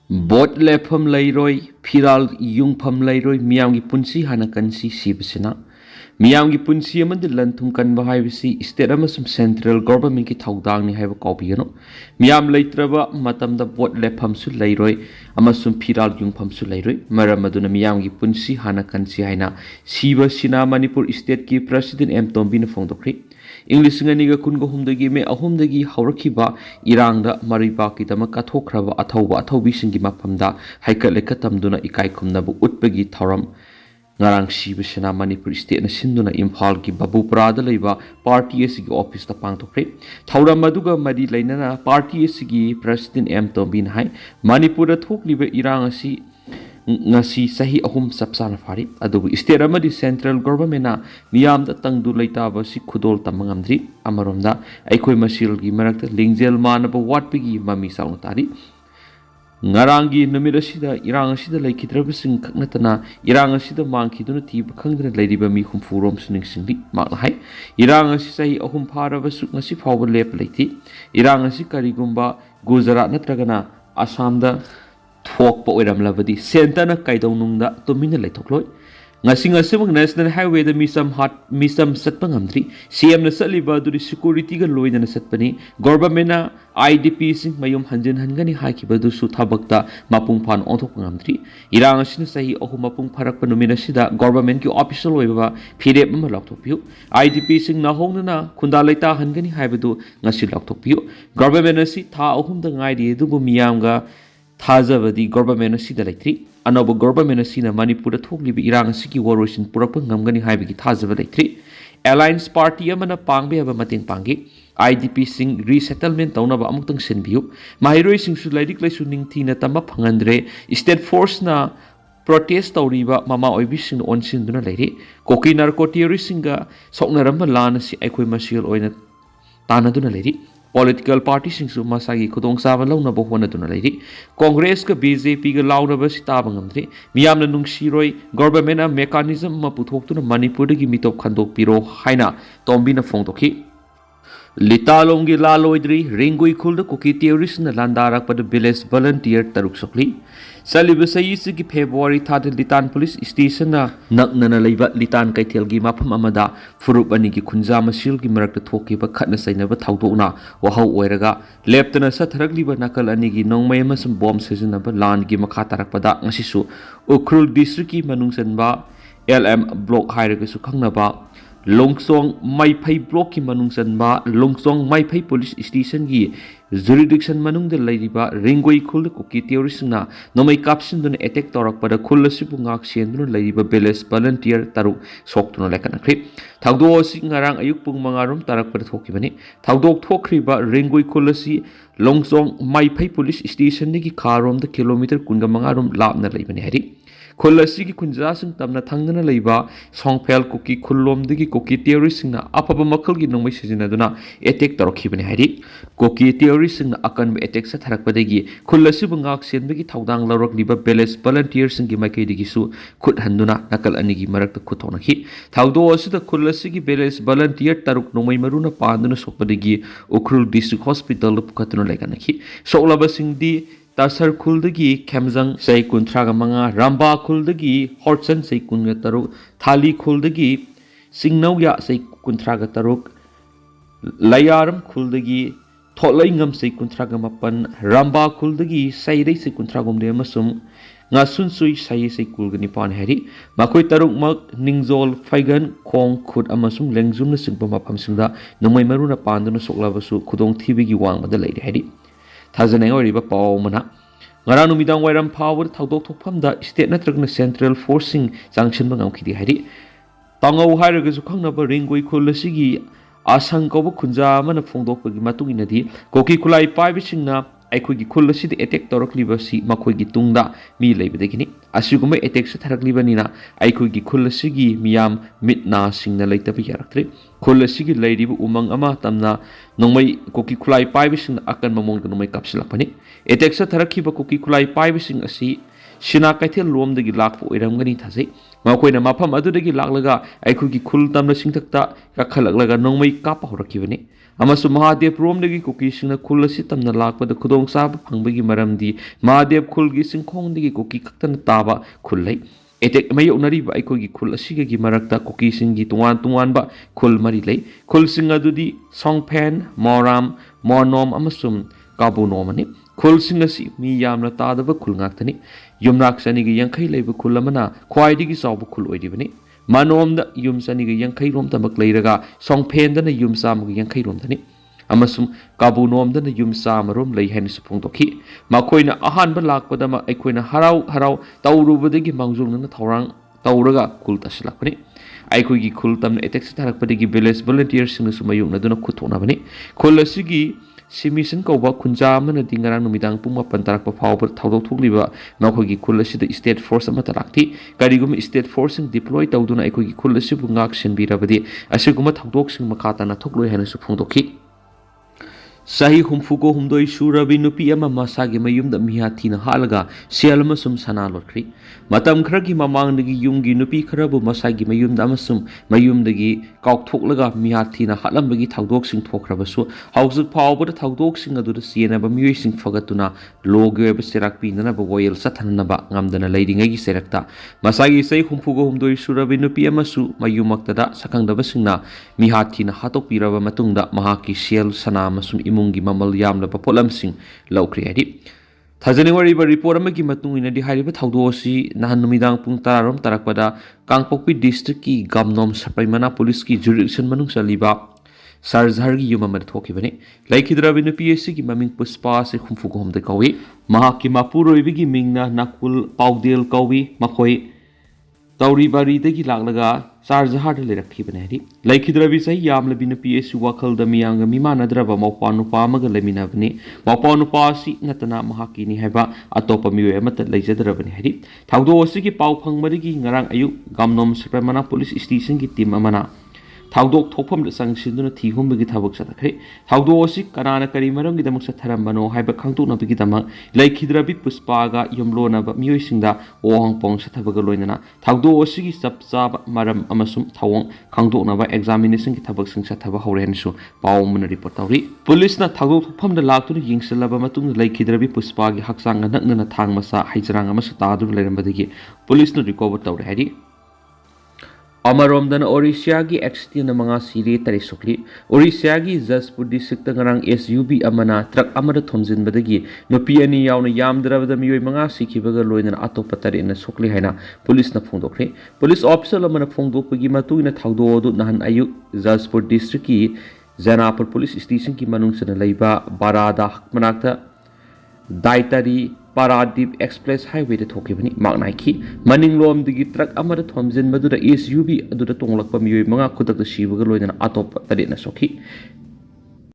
Bot Lepham leiroi, Fhiral yungpham leiroi, Miam gi punsi hana kansi sibasina. Miam gi punsi amandi lantum kan bahayvisi state amasum central government ki thawdang ni haiba kopigano. Miam leitraba matamda bot Lepham su leiroi, amasum Fhiral yungpham su leiroi. Maramaduna Miam gi punsi hana kansi haina sibasina Manipur state ki president M Tombina fongdokri. English nganiga kungo humdagi me ahumdagi haurakhiba irangda mariba kitama kathokraba athauba athaubi singi maphamda haikal lekatamduna ikai khumnabu utpagi thoram ngarang sibasena Manipur state na sinduna Imphal ki Babupura da leiba party asigi office ta pangthokre thauram maduga madi leinana party asigi president M Tombin hai Manipur da thokliba irang asi ngasi sahi ahum sapsana fari adubu state amadi central government na miyam da tangdu leitaba si khudol tamangamdri amaromda aikoi masil gi marakta lingjel manaba watpigi mami saung tari ngarangi numira sida irang sida laikhidrabasing khaknatana irang sida mangkhiduna tib khangdra leiriba mi khumfurom suning singdi makna hai irang sahi ahum pharabasu ngasi phawba lep leiti irang karigumba Gujarat natragana Assam da Thok pa oiram lavadi center na kaidong nungda tumina leithokloi ngasi national highway da misam satpangamdri CM na saliba duri security ga loina na satpani government na IDP sing mayum hanjin hangani hakiba du su thabakta mapung phan onthok ngamdri irang asina sahi ahu mapung pharak panumina sida government ki official oiba phirep ma lakthokpiu IDP sing na hongnana khunda leita hangani haibadu ngasi lakthokpiu government asi tha ahum da ngai di du bu miyam ga Thazavadi government sida leitri anoba government sina Manipur thoklibi irang siki warosin purakpa ngamgani haibigi thazava leitri alliance party amana pangbe aba mating pangi IDP sing resettlement taunaba amuktang senbiu mahiroi sing su lairik laisu ningthina tamba phangandre state force na protest tauriba mama oibi sing onsin duna leiri koki narco terrorist singa soknaramba lana si aikoi masil oina tanaduna leiri political parties sing su masagi Khudong saba launa bo hona duna leiri Congress ka BJP ga launa ba sitaba ngamdri miyamna nungsiroi government a mechanism ma puthok Manipur gi mitop khandok piro haina tombina fongtokhi Litalongi laloidri ringui khulda kuki terrorist na landarak pada village volunteer taruk sokli Saliba sayisi ki February thad Litan police station na naknana leiba Litan kaithel gi mafam amada furup ani gi khunja masil gi marakta thoki ba khatna sainaba thawdona wahau oiraga leptana satharakliba nakal ani gi nongmai amasum bomb sejinaba lan gi makha tarakpada ngasisu Ukhrul district ki manungsanba LM block hairaga su khangnaba Longsong Maipai block ki manungsanba Longsong Maipai police station gi jurisdiction manung de lairiba ringoi khul kuki terrorist na nomai kapsin dun attack torak pada khul sibu ngak sendun lairiba village volunteer taru soktuna lekana khri thagdo si ngarang ayuk pung mangarum tarak pada thoki bani thagdok thokriba ringoi khul si Longsong Maipai police station ni ki kharom da kilometer kunga mangarum lapna laibani hari Khulasi ki kunja sing tamna thangna leiba songphel kuki khullom digi kuki terrorist na apaba makal gi nongmai sejina duna attack torokhi bani hari kuki terrorist na akan attack sa tharak padagi khulasi bungak sen bagi thawdang lorok liba village volunteer sing gi makai digi su khut handuna nakal ani gi marak ta khuthona khi thawdo asida khulasi gi village volunteer taruk nongmai maruna panduna sokpadagi Ukhrul district hospital pukatuna lekana khi soklaba sing di Tasar Kuldagi Kemzang Sai Kuntraga Manga Ramba Kuldagi Hortson Sai Kunga Taruk Thali Kuldagi Singnauya Sai Kuntraga Taruk Layaram Kuldagi Tholingam Sai Kuntraga Mapan Ramba Kuldagi Sai Dei Sai Kuntragum de Masum Ngasun Sui Sai Sai Kulgani Pan Hari Makoi Taruk Mak Ningzol Faigan Kong Khud Amasum Lengzum na Singpa Mapam Singda Namai Maruna Pandana Soklabasu Khudong Thibigi Wang Mada Lady Hari Thazanay oriba paw mana ngarang numidang wairam power thawdok thokphamda state natragna central forcing sanction bangam khidi hari tangau hairaga su khangnaba ringoi kholasigi asang ko khunja mana phongdok pagi matunginadi koki khulai paibisingna aikhogi kholasidi attack torokliba si makhogi tungda mi leibadagini asiguma attack sa tharaklibani na aikhogi kholasigi miyam mitna singna leitabi yaraktre kholasigi leiribu umang ama tamna nongmai koki khulai paibising akan mamong nongmai kapsilapani attack sa tharakhiba koki khulai paibising asi sina kaithel lomdagi lakpo oiramgani thasai makoina mafam adudagi laklaga aikhogi khul tamna singthakta kakhalaglaga nongmai kapa horakibani ꯑꯃꯁꯨꯡ ꯃꯍꯥꯗꯦꯕ ꯔꯣꯝꯗꯒꯤ ꯀꯨꯀꯤꯁꯤꯡꯅ ꯈꯨꯜ ꯑꯁꯤ ꯇꯝꯅ ꯂꯥꯛꯄꯗ ꯈꯨꯗꯣꯡꯆꯥꯕ ꯐꯪꯕꯒꯤ ꯃꯔꯝꯗꯤ ꯃꯍꯥꯗꯦꯕ ꯈꯨꯜꯒꯤ ꯆꯤꯡꯈꯣꯡꯗꯒꯤ cookie ꯈꯛꯇꯅ ꯇꯥꯕ ꯈꯨꯜ ꯂꯩ ꯑꯦꯇꯦꯛ ꯃꯥꯌꯣꯛꯅꯔꯤꯕ ꯑꯩꯈꯣꯏꯒꯤ ꯈꯨꯜ ꯑꯁꯤꯒꯤ ꯃꯔꯛꯇ ꯀꯨꯀꯤꯁꯤꯡꯒꯤ ꯇꯣꯉꯥꯟ ꯇꯣꯉꯥꯟꯕ ꯈꯨꯜ ꯃꯔꯤ ꯂꯩ ꯈꯨꯜꯁꯤꯡ ꯑꯗꯨꯗꯤ ꯁꯣꯡꯐꯦꯟ ꯃꯣꯔꯥꯝ ꯃꯣꯅꯣꯝ ꯑꯃꯁꯨꯡ ꯀꯥꯕꯨꯅꯣꯝꯅꯤ ꯈꯨꯜꯁꯤꯡ ꯑꯁꯤ ꯃꯤ ꯌꯥꯝꯅ ꯇꯥꯗꯕ ꯈꯨꯜ ꯉꯥꯛꯇꯅꯤ ꯌꯨꯝꯅꯥꯛ ꯆꯅꯤꯒ ꯌꯥꯡꯈꯩ ꯂꯩꯕ ꯈꯨꯜ ꯑꯃꯅ ꯈ꯭ꯋꯥꯏꯗꯒꯤ ꯆꯥꯎꯕ ꯈꯨꯜ ꯑꯣꯏꯔꯤꯕꯅꯤ ꯃꯅꯣꯝꯗ ꯌꯨꯝ ꯆꯅꯤꯒ ꯌꯥꯡꯈꯩ ꯔꯣꯝꯇꯃꯛ ꯂꯩꯔꯒ ꯁꯣꯡꯐꯦꯟꯗꯅ ꯌꯨꯝ ꯆꯥꯝꯃꯒ ꯌꯥꯡꯈꯩ ꯔꯣꯝꯗꯅꯤ ꯑꯃꯁꯨꯡ ꯀꯥꯕꯨꯅꯣꯝꯗꯅ ꯌꯨꯝ ꯆꯥꯝꯃꯔꯣꯝ ꯂꯩ ꯍꯥꯏꯅꯁꯨ ꯐꯣꯡꯗꯣꯛꯈꯤ ꯃꯈꯣꯏꯅ ꯑꯍꯥꯟꯕ ꯂꯥꯛꯄꯗ ꯑꯩꯈꯣꯏꯅ ꯍꯔꯥꯎ ꯍꯔꯥꯎ ꯇꯧꯔꯨꯕꯗꯒꯤ ꯃꯥꯡꯖꯧꯅꯅ ꯊꯧꯔꯥꯡ ꯇꯧꯔꯒ ꯈꯨꯜ ꯇꯥꯁꯤꯜꯂꯛꯄꯅꯤ ꯑꯩꯈꯣꯏꯒꯤ ꯈꯨꯜ ꯇꯝꯅ ꯑꯦꯇꯦꯛ ꯆꯠꯊꯔꯛꯄꯗꯒꯤ ꯚꯤꯂꯦꯖ ꯚꯣꯂunteersꯤꯡꯅꯁꯨ ꯃꯥꯌꯣꯛꯅꯗꯨꯅ ꯈꯨꯠ ꯊꯣꯛꯅꯕꯅꯤ ꯈꯨꯜ ꯑꯁꯤꯒꯤ ꯁꯤꯃꯤꯁꯟ ꯀꯧꯕ ꯈꯨꯟꯖꯥ ꯑꯃꯅꯗꯤ ꯉꯔꯥꯡ ꯅꯨꯃꯤꯗꯥꯡ ꯄꯨꯡ 8 ꯇꯥꯔꯛꯄ ꯐꯥꯎꯕ ꯊꯧꯗꯣꯛ ꯊꯣꯛꯂꯤꯕ ꯃꯈꯣꯏꯒꯤ ꯈꯨꯜ ꯑꯁꯤꯗ ꯁ꯭ꯇꯦꯠ ꯐꯣꯔꯁ ꯑꯃꯠꯇ ꯂꯥꯛꯇꯦ ꯀꯔꯤꯒꯨꯝꯕ ꯁ꯭ꯇꯦꯠ ꯐꯣꯔꯁꯁꯤꯡ ꯗꯤꯄ꯭ꯂꯣꯏ ꯇꯧꯗꯨꯅ ꯑꯩꯈꯣꯏꯒꯤ ꯈꯨꯜ ꯑꯁꯤꯕꯨ ꯉꯥꯛ ꯁꯦꯟꯕꯤꯔꯕꯗꯤ ꯑꯁꯤꯒꯨꯝꯕ ꯊꯧꯗꯣꯛꯁꯤꯡ ꯃꯈꯥ ꯇꯥꯅ ꯊꯣꯛꯂꯣꯏ ꯍꯥꯏꯅꯁꯨ ꯐꯣꯡꯗꯣꯛꯈꯤ ꯆꯍꯤ 64 ꯁꯨꯔꯕꯤ ꯅꯨꯄꯤ ꯑꯃ ꯃꯁꯥꯒꯤ ꯃꯌꯨꯝꯗ ꯃꯤꯍꯥꯊꯤꯅ ꯍꯥꯠꯂꯒ ꯁꯦꯜ ꯑꯃꯁꯨꯡ ꯁꯅꯥ ꯂꯣꯠꯈ꯭ꯔꯤ ꯃꯇꯝ ꯈꯔꯒꯤ ꯃꯃꯥꯡꯗꯒꯤ ꯌꯨꯝꯒꯤ ꯅꯨꯄꯤ ꯈꯔꯕꯨ ꯃꯁꯥꯒꯤ ꯃꯌꯨꯝꯗ ꯑꯃꯁꯨꯡ ꯃꯌꯨꯝꯗꯒꯤ ꯀꯥꯎꯊꯣꯛꯂꯒ ꯃꯤꯍꯥꯊꯤꯅ ꯍꯥꯠꯂꯝꯕꯒꯤ ꯊꯧꯗꯣꯛꯁꯤꯡ ꯊꯣꯛꯈ꯭ꯔꯕꯁꯨ ꯍꯧꯖꯤꯛ ꯐꯥꯎꯕꯗ ꯊꯧꯗꯣꯛꯁꯤꯡ ꯑꯗꯨꯗ ꯆꯦꯟꯅꯕ ꯃꯤꯑꯣꯏꯁꯤꯡ ꯐꯒꯠꯇꯨꯅ ꯂꯣꯒꯤ ꯑꯣꯏꯕ ꯆꯩꯔꯥꯛ ꯄꯤꯅꯅꯕ ꯋꯥꯌꯦꯜ ꯆꯠꯊꯅꯅꯕ ꯉꯝꯗꯅ ꯂꯩꯔꯤꯉꯩꯒꯤ ꯆꯩꯔꯛꯇ ꯃꯁꯥꯒꯤ ꯆꯍꯤ 64 ꯁꯨꯔꯕꯤ ꯅꯨꯄꯤ ꯑꯃꯁꯨ ꯃꯌꯨꯝꯃꯛꯇꯗ ꯁꯛꯈꯪꯗꯕꯁꯤꯡꯅ ꯃꯤꯍꯥꯊꯤꯅ ꯍꯥꯠꯇꯣꯛꯄꯤꯔꯕ ꯃꯇꯨꯡꯗ ꯃꯍꯥꯛꯀꯤ ꯁꯦꯜ ꯁꯅꯥ ꯑꯃꯁꯨꯡ ꯏꯃꯨꯡꯒꯤ ꯃꯃꯜ ꯌꯥꯝꯂꯕ ꯄꯣꯠꯂꯝꯁꯤꯡ ꯂꯧꯈ꯭ꯔꯦ ꯍꯥꯏꯔꯤ ꯊꯥꯖꯅꯤꯡ ꯑꯣꯏꯔꯤꯕ ꯔꯤꯄꯣꯔꯠ ꯑꯃꯒꯤ ꯃꯇꯨꯡ ꯏꯟꯅꯗꯤ ꯍꯥꯏꯔꯤꯕ ꯊꯧꯗꯣꯛ ꯑꯁꯤ ꯅꯍꯥꯟ ꯅꯨꯃꯤꯗꯥꯡ ꯄꯨꯡ 10 ꯔꯣꯝ ꯇꯥꯔꯛꯄꯗ ꯀꯥꯡꯄꯣꯛꯄꯤ ꯗꯤꯁꯇ꯭ꯔꯤꯛꯀꯤ ꯒꯝꯅꯣꯝ ꯁꯄꯩꯃꯅꯥ ꯄꯨꯂꯤꯁꯀꯤ ꯖꯨꯔꯤꯗꯤꯛꯁꯟ ꯃꯅꯨꯡ ꯆꯜꯂꯤꯕ ꯁꯔꯖꯔꯒꯤ ꯌꯨꯝ ꯑꯃꯗ ꯊꯣꯛꯈꯤꯕꯅꯤ ꯂꯩꯈꯤꯗ꯭ꯔꯕꯤ ꯅꯨꯄꯤ ꯑꯁꯤꯒꯤ ꯃꯃꯤꯡ ꯄꯨꯁꯄꯥ ꯑꯁꯤ 64 ꯀꯧꯏ ꯃꯍꯥꯛꯀꯤ ꯃꯄꯨꯔꯣꯏꯕꯒꯤ ꯃꯤꯡꯅ ꯅꯥꯀꯨꯜ ꯄꯥꯎꯗꯦꯜ ꯀꯧꯏ ꯃꯈꯣꯏ ꯇꯧꯔꯤꯕꯥꯔꯤꯗꯒꯤ ꯂꯥꯛꯂꯒ ꯆꯥꯔꯖꯍꯥꯔꯗ ꯂꯩꯔꯛꯈꯤꯕꯅꯤ ꯍꯥꯏꯗꯤ ꯂꯩꯈꯤꯗ꯭ꯔꯕꯤ ꯆꯍꯤ ꯌꯥꯝꯂꯕꯤ ꯅꯨꯄꯤ ꯑꯁꯤ ꯋꯥꯈꯜꯗ ꯃꯤꯌꯥꯝꯒ ꯃꯤꯃꯥꯟꯅꯗ꯭ꯔꯕ ꯃꯧꯄ꯭ꯋꯥ ꯅꯨꯄꯥ ꯑꯃꯒ ꯂꯩꯃꯤꯟꯅꯕꯅꯤ ꯃꯧꯄ꯭ꯋꯥ ꯅꯨꯄꯥ ꯑꯁꯤ ꯅꯠꯇꯅ ꯃꯍꯥꯛꯀꯤꯅꯤ ꯍꯥꯏꯕ ꯑꯇꯣꯞꯄ ꯃꯤꯑꯣꯏ ꯑꯃꯠꯇ ꯂꯩꯖꯗ꯭ꯔꯕꯅꯤ ꯍꯥꯏꯗꯤ ꯊꯧꯗꯣꯛ ꯑꯁꯤꯒꯤ ꯄꯥꯎ ꯐꯪꯕꯗꯒꯤ ꯉꯔꯥꯡ ꯑꯌꯨꯛ ꯒꯝꯅꯣꯝ ꯁꯄꯩꯃꯅꯥ ꯄꯨꯂꯤꯁ ꯁ꯭ꯇꯦꯁꯟꯒꯤ ꯇꯤꯝ ꯑꯃꯅ ꯊꯧꯗꯣꯛ ꯊꯣꯛꯐꯝꯗ ꯆꯪꯁꯤꯟꯗꯨꯅ ꯊꯤ ꯍꯨꯝꯕꯒꯤ ꯊꯕꯛ ꯆꯠꯊꯈ꯭ꯔꯦ ꯊꯧꯗꯣꯛ ꯑꯁꯤ ꯀꯅꯥꯅ ꯀꯔꯤ ꯃꯔꯝꯒꯤꯗꯃꯛ ꯆꯠꯊꯔꯝꯕꯅꯣ ꯍꯥꯏꯕ ꯈꯪꯗꯣꯛꯅꯕꯒꯤꯗꯃꯛ ꯂꯩꯈꯤꯗ꯭ꯔꯕꯤ ꯄꯨꯁꯄꯥꯒ ꯌꯨꯝꯂꯣꯟꯅꯕ ꯃꯤꯑꯣꯏꯁꯤꯡꯗ ꯋꯥꯍꯪ ꯄꯥꯎꯪ ꯆꯠꯊꯕꯒ ꯂꯣꯏꯅꯅ ꯊꯧꯗꯣꯛ ꯑꯁꯤꯒꯤ ꯆꯞ ꯆꯥꯕ ꯃꯔꯝ ꯑꯃꯁꯨꯡ ꯊꯧꯑꯣꯡ ꯈꯪꯗꯣꯛꯅꯕ ꯑꯦꯛꯖꯥꯃꯤꯅꯦꯁꯟꯒꯤ ꯊꯕꯛꯁꯤꯡ ꯆꯠꯊꯕ ꯍꯧꯔꯦ ꯍꯥꯏꯅꯁꯨ ꯄꯥꯎ ꯑꯃꯅ ꯔꯤꯄꯣꯔꯠ ꯇꯧꯔꯤ ꯄꯨꯂꯤꯁꯅ ꯊꯧꯗꯣꯛ ꯊꯣꯛꯐꯝꯗ ꯂꯥꯛꯇꯨꯅ ꯌꯦꯡꯁꯤꯜꯂꯕ ꯃꯇꯨꯡꯗ ꯂꯩꯈꯤꯗ꯭ꯔꯕꯤ ꯄꯨꯁꯄꯥꯒꯤ ꯍꯛꯆꯥꯡꯒ ꯅꯛꯅꯅ ꯊꯥꯡ ꯃꯆꯥ ꯍꯩꯖꯔꯥꯡ ꯑꯃꯁꯨ ꯇꯥꯗꯨꯅ ꯂꯩꯔꯝꯕꯗꯒꯤ ꯄꯨꯂꯤꯁꯅ ꯔꯤꯀꯣꯚꯔ ꯇꯧꯔꯦ ꯍꯥꯏꯔꯤ ꯑꯃꯔꯣꯝꯗꯅ ꯑꯣꯔꯤꯁꯤꯌꯥꯒꯤ ꯑꯦꯛꯁꯤꯗꯦꯟ 5 ꯁꯤꯔꯦ 3 ꯁꯣꯛꯂꯤ ꯑꯣꯔꯤꯁꯤꯌꯥꯒꯤ ꯖꯖꯄꯨꯔ ꯗꯤꯁꯇ꯭ꯔꯤꯛꯇ ꯉꯔꯥꯡ SUV ꯑꯃꯅ ꯇ꯭ꯔꯛ ꯑꯃꯗ ꯊꯣꯝꯖꯤꯟꯕꯗꯒꯤ ꯅꯨꯄꯤ 2 ꯌꯥꯎꯅ ꯌꯥꯝꯗ꯭ꯔꯕꯗ ꯃꯤꯑꯣꯏ 5 ꯁꯤꯈꯤꯕꯒ ꯂꯣꯏꯅꯅ ꯑꯇꯣꯞꯄ 3ꯅ ꯁꯣꯛꯂꯤ ꯍꯥꯏꯅ ꯄꯨꯂꯤꯁꯅ ꯐꯣꯡꯗꯣꯛꯈ꯭ꯔꯦ ꯄꯨꯂꯤꯁ ꯑꯣꯐꯤꯁꯥꯔ ꯑꯃꯅ ꯐꯣꯡꯗꯣꯛꯄꯒꯤ ꯃꯇꯨꯡ ꯏꯟꯅ ꯊꯧꯗꯣꯛ ꯑꯗꯨ ꯅꯍꯥꯟ ꯑꯌꯨꯛ ꯖꯖꯄꯨꯔ ꯗꯤꯁꯇ꯭ꯔꯤꯛꯀꯤ ꯖꯅꯥꯄꯨꯔ ꯄꯨꯂꯤꯁ ꯁ꯭ꯇꯦꯁꯟꯒꯤ ꯃꯅꯨꯡ ꯆꯟꯅ ꯂꯩꯕ ꯕꯥꯔꯥꯗ ꯃꯅꯥꯛꯇ ꯗꯥꯏꯇꯔꯤ ꯄꯥꯔꯥꯗꯤꯞ ꯑꯦꯛꯁꯄ꯭ꯔꯦꯁ हाईवे थोखिबनी माकनाइखी मनिंगलोमदगी ट्रक अमद थोमजिनबदुदा SUV अदुदा तोंगलकपा मियोय 5 खुदक सिबगा लोइना अतोप तरेना सोखी